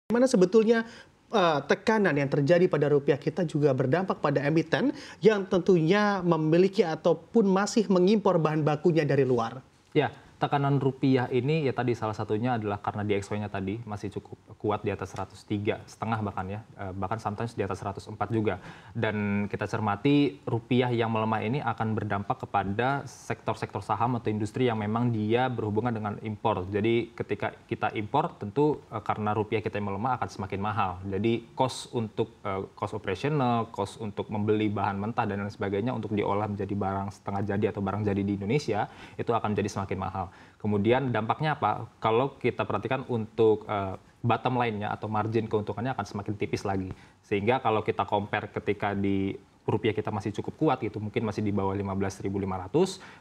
Mana sebetulnya tekanan yang terjadi pada rupiah kita juga berdampak pada emiten yang tentunya memiliki ataupun masih mengimpor bahan bakunya dari luar. Ya, tekanan rupiah ini ya tadi salah satunya adalah karena DXY-nya tadi masih cukup kuat di atas 103,5 bahkan ya, bahkan sometimes di atas 104 juga. Dan kita cermati rupiah yang melemah ini akan berdampak kepada sektor-sektor saham atau industri yang memang dia berhubungan dengan impor. Jadi ketika kita impor tentu karena rupiah kita yang melemah akan semakin mahal. Jadi cost untuk cost operational, cost untuk membeli bahan mentah dan lain sebagainya untuk diolah menjadi barang setengah jadi atau barang jadi di Indonesia itu akan menjadi semakin mahal. Kemudian dampaknya apa? Kalau kita perhatikan untuk bottom line-nya atau margin keuntungannya akan semakin tipis lagi. Sehingga kalau kita compare ketika di rupiah kita masih cukup kuat gitu, mungkin masih di bawah 15.500,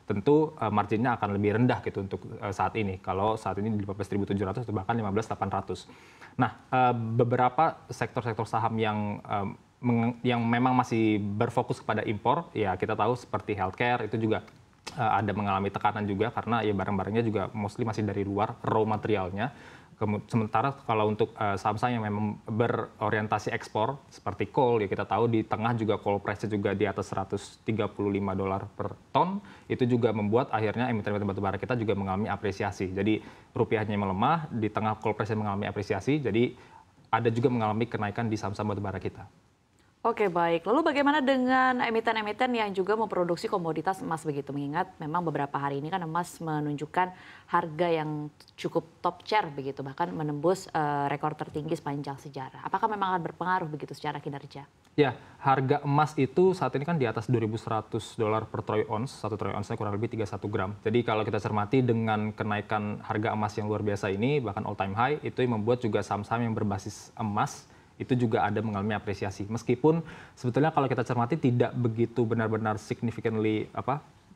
tentu marginnya akan lebih rendah gitu untuk saat ini. Kalau saat ini di 15.700 atau bahkan 15.800. Nah, beberapa sektor-sektor saham yang memang masih berfokus kepada impor, ya kita tahu seperti healthcare itu juga ada mengalami tekanan juga karena ya barang-barangnya juga mostly masih dari luar raw materialnya. Sementara kalau untuk saham-saham yang memang berorientasi ekspor seperti coal ya kita tahu di tengah juga coal price juga di atas $135 per ton, itu juga membuat akhirnya emiten-emiten batubara kita juga mengalami apresiasi. Jadi rupiahnya melemah di tengah coal price mengalami apresiasi, jadi ada juga mengalami kenaikan di saham-saham batubara kita. Oke, baik. Lalu bagaimana dengan emiten-emiten yang juga memproduksi komoditas emas begitu? Mengingat memang beberapa hari ini kan emas menunjukkan harga yang cukup top tier begitu, bahkan menembus rekor tertinggi sepanjang sejarah. Apakah memang akan berpengaruh begitu secara kinerja? Ya, harga emas itu saat ini kan di atas $2.100 per troy ounce, 1 troy ounce-nya kurang lebih 31 gram. Jadi kalau kita cermati dengan kenaikan harga emas yang luar biasa ini, bahkan all time high, itu yang membuat juga saham-saham yang berbasis emas itu juga ada mengalami apresiasi. Meskipun sebetulnya kalau kita cermati tidak begitu benar-benar significantly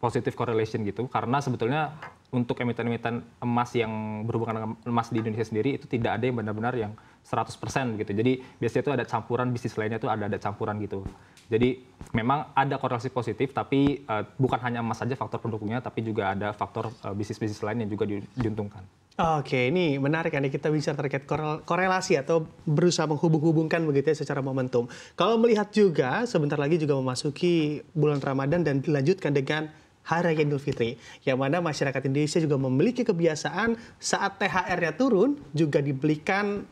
positive correlation gitu, karena sebetulnya untuk emiten-emiten emas yang berhubungan dengan emas di Indonesia sendiri itu tidak ada yang benar-benar yang 100% gitu. Jadi biasanya itu ada campuran bisnis lainnya itu ada campuran gitu. Jadi memang ada korelasi positif, tapi bukan hanya emas saja faktor pendukungnya, tapi juga ada faktor bisnis-bisnis lain yang juga diuntungkan. Oke, ini menarik nih kita bicara terkait korelasi atau berusaha menghubung-hubungkan begitu ya secara momentum. Kalau melihat juga sebentar lagi juga memasuki bulan Ramadan dan dilanjutkan dengan Hari Raya Idul Fitri, yang mana masyarakat Indonesia juga memiliki kebiasaan saat THR-nya turun juga dibelikan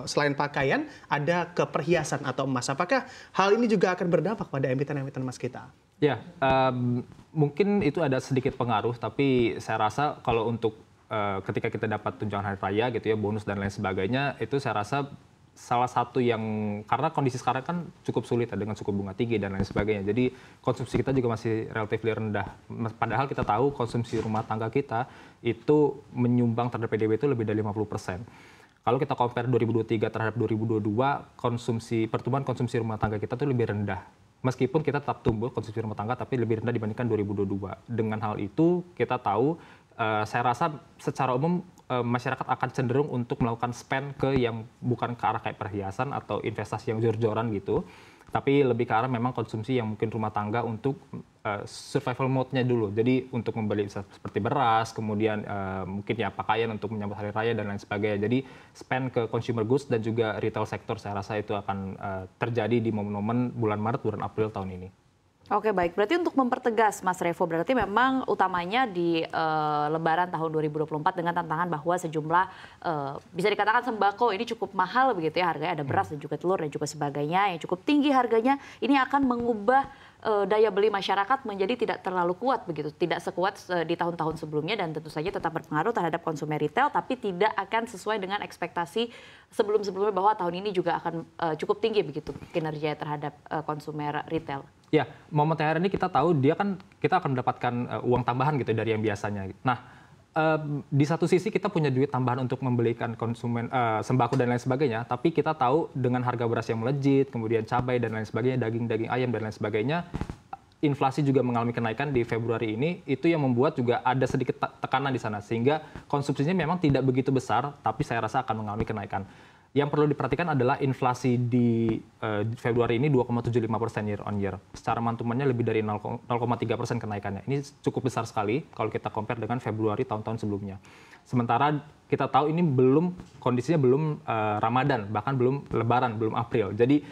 selain pakaian ada ke perhiasan atau emas. Apakah hal ini juga akan berdampak pada emiten-emiten emas kita? Ya, mungkin itu ada sedikit pengaruh, tapi saya rasa kalau untuk ketika kita dapat tunjangan hari raya gitu ya, bonus dan lain sebagainya, itu saya rasa salah satu yang karena kondisi sekarang kan cukup sulit ya, dengan suku bunga tinggi dan lain sebagainya. Jadi konsumsi kita juga masih relatif rendah. Padahal kita tahu konsumsi rumah tangga kita itu menyumbang terhadap PDB itu lebih dari 50%. Kalau kita compare 2023 terhadap 2022, pertumbuhan konsumsi rumah tangga kita itu lebih rendah. Meskipun kita tetap tumbuh konsumsi rumah tangga, tapi lebih rendah dibandingkan 2022. Dengan hal itu kita tahu, saya rasa secara umum masyarakat akan cenderung untuk melakukan spend ke yang bukan ke arah kayak perhiasan atau investasi yang jor-joran gitu, tapi lebih ke arah memang konsumsi yang mungkin rumah tangga untuk survival mode-nya dulu. Jadi untuk membeli seperti beras, kemudian mungkin ya pakaian untuk menyambut hari raya dan lain sebagainya. Jadi spend ke consumer goods dan juga retail sector saya rasa itu akan terjadi di momen-momen bulan Maret, bulan April tahun ini. Oke, baik. Berarti untuk mempertegas, Mas Revo, berarti memang utamanya di Lebaran tahun 2024 dengan tantangan bahwa sejumlah, bisa dikatakan sembako ini cukup mahal begitu ya, harganya ada beras dan juga telur dan juga sebagainya yang cukup tinggi harganya, ini akan mengubah daya beli masyarakat menjadi tidak terlalu kuat begitu, tidak sekuat di tahun-tahun sebelumnya dan tentu saja tetap berpengaruh terhadap konsumen retail, tapi tidak akan sesuai dengan ekspektasi sebelum-sebelumnya bahwa tahun ini juga akan cukup tinggi begitu kinerja terhadap konsumen retail. Ya, momen THR ini kita tahu kita akan mendapatkan uang tambahan gitu dari yang biasanya. Nah, di satu sisi kita punya duit tambahan untuk membelikan konsumen sembako dan lain sebagainya, tapi kita tahu dengan harga beras yang melejit, kemudian cabai dan lain sebagainya, daging ayam dan lain sebagainya, inflasi juga mengalami kenaikan di Februari ini, itu yang membuat juga ada sedikit tekanan di sana, sehingga konsumsinya memang tidak begitu besar, tapi saya rasa akan mengalami kenaikan. Yang perlu diperhatikan adalah inflasi di Februari ini 2,75% year on year. Secara mantumannya lebih dari 0,3% kenaikannya. Ini cukup besar sekali kalau kita compare dengan Februari tahun-tahun sebelumnya. Sementara kita tahu ini kondisinya belum Ramadan, bahkan belum Lebaran, belum April. Jadi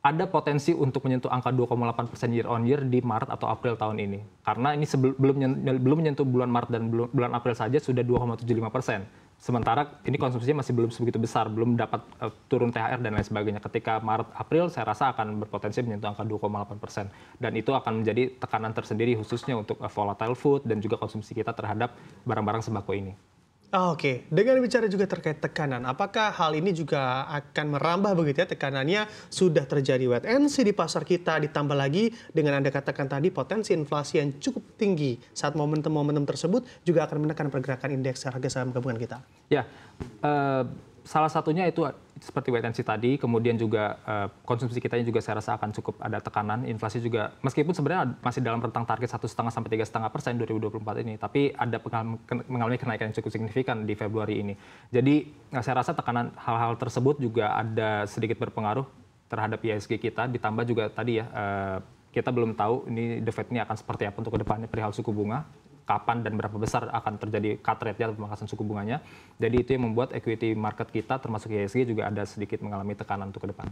ada potensi untuk menyentuh angka 2,8% year on year di Maret atau April tahun ini. Karena ini belum menyentuh bulan Maret dan bulan April saja sudah 2,75%. Sementara ini konsumsinya masih belum sebegitu besar, belum dapat turun THR dan lain sebagainya. Ketika Maret, April, saya rasa akan berpotensi menyentuh angka 2,8%. Dan itu akan menjadi tekanan tersendiri khususnya untuk volatile food dan juga konsumsi kita terhadap barang-barang sembako ini. Oke, dengan bicara juga terkait tekanan, apakah hal ini juga akan merambah begitu ya tekanannya sudah terjadi wait and see di pasar kita, ditambah lagi dengan Anda katakan tadi potensi inflasi yang cukup tinggi saat momentum-momentum tersebut juga akan menekan pergerakan indeks harga saham gabungan kita? Ya, salah satunya itu seperti wait and see tadi, kemudian juga konsumsi kita juga saya rasa akan cukup ada tekanan, inflasi juga meskipun sebenarnya masih dalam rentang target 1,5 sampai 3,5% 2024 ini, tapi ada mengalami kenaikan yang cukup signifikan di Februari ini. Jadi saya rasa tekanan hal-hal tersebut juga ada sedikit berpengaruh terhadap IHSG kita, ditambah juga tadi ya kita belum tahu ini The Fed ini akan seperti apa untuk kedepannya perihal suku bunga. Kapan dan berapa besar akan terjadi cut rate-nya atau pemangkasan suku bunganya. Jadi itu yang membuat equity market kita termasuk IHSG juga ada sedikit mengalami tekanan untuk ke depan.